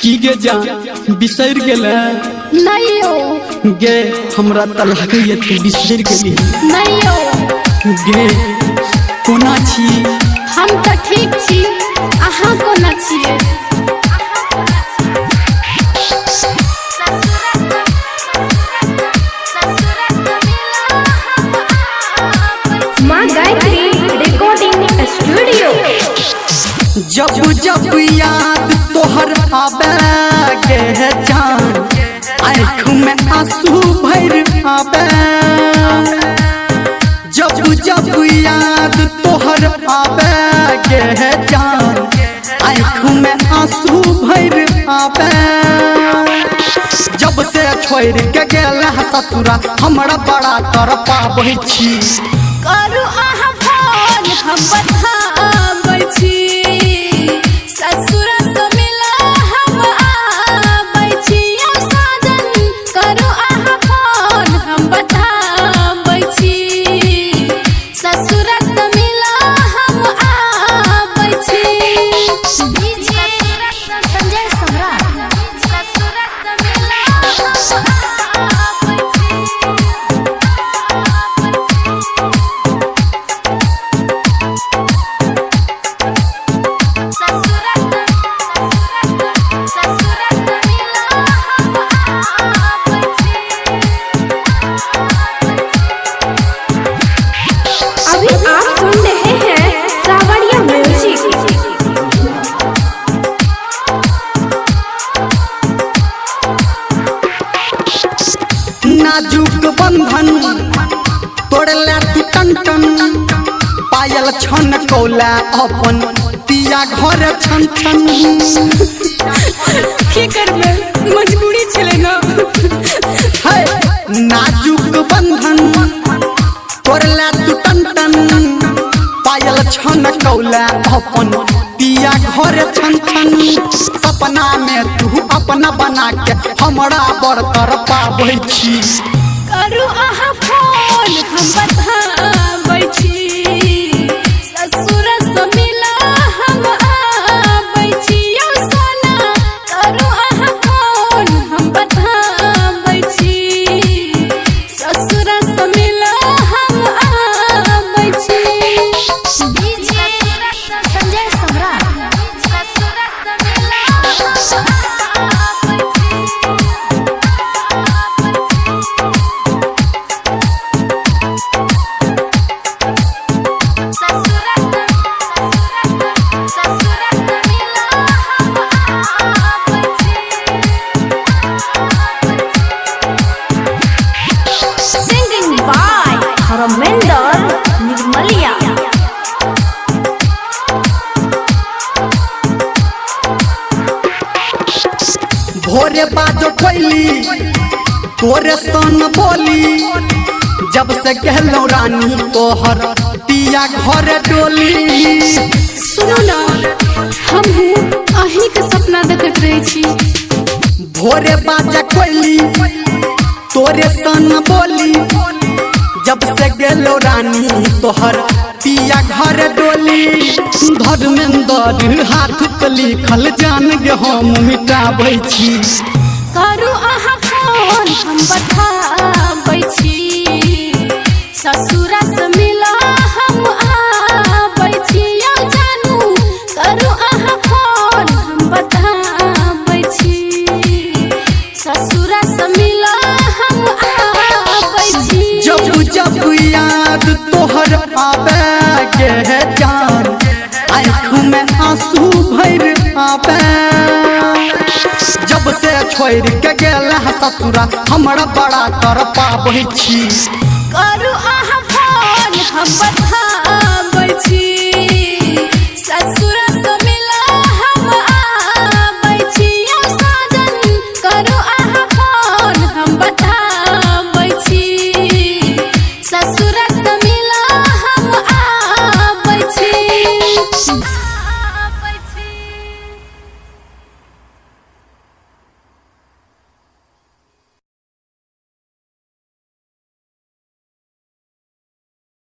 की गे जा बिसर गेले नहीं हो गे हमरा त लागैया तू बिसर गेली नहीं हो गे कोना छी हम तो ठीक छी अहाँ कोना छिए माँ गायत्री रिकॉर्डिंग स्टूडियो। जब जब याद तोहर आवे गे जान आँख में आंसू भर आवे जब जब याद तोहर आवे गे जान आँख में आंसू भर आवे जब से छोड़ के गेल ससुरा हमरा बड़ा कर पाबै छी करू अहाँ फोन हम बताबै छी ससुर से मिला हम आबै छी साजन करू अहाँ फोन हम बताबै छी ससुर से मिला हम आबै छी डीजे संजय सम्राट ससुर से मिला हम आबै अभी आप सुन रहे हैं सावरिया म्यूजिक। नाजुक बंधन तोड़ला तू टन टन पायल छन कौला अपन पिया घर छन छन की करबे मजबूरी छले ना है नाजुक बंधन तोड़ला तू टन टन पायल छन कौला अपन पिया घर छन छन सपना में तू अपना बना के हमरा बड़ कर पाबै छी करू अहाँ फोन हम बताबै छी ससुर से मिला हम आबै छी यौ सोना करू अहाँ फोन हम बताबै छी ससुर से मिला हम आबै छी डीजे संजय सम्राट ससुर से मिला हम आबै Singing by धर्मेंद्र निर्मलिया। भोरे बाजो कोइली तोरे सन बोली जब से कहलौ रानी तोहर पिया घर डोली सुनो ना हम अहीं के सपना देखत रहे छी भोरे बाजा कोइली तोरे सन बोली जब से गेलो रानी तोहर पिया घर डोली धर्मेंद्र हाथ पे लिखल जान गे हम मिटाबै छी करू अहाँ फोन हम बताबै छी ससुर से मिला हम आबै छी यौ जानू करू अहाँ फोन हम बताबै छी ससुर से मिला हम आबै छी जब जब याद तोहर आवे गे जान आँख में आंसू भर आवे जब से छोड़ के गेल ससुरा हमरा बड़ा कर पाबै छी करू अहाँ फोन हम बताबै छी ससुर से मिला हम आबै छी यौ साजन करू अहाँ फोन हम बताबै छी ससुर से मिला हम आबै छी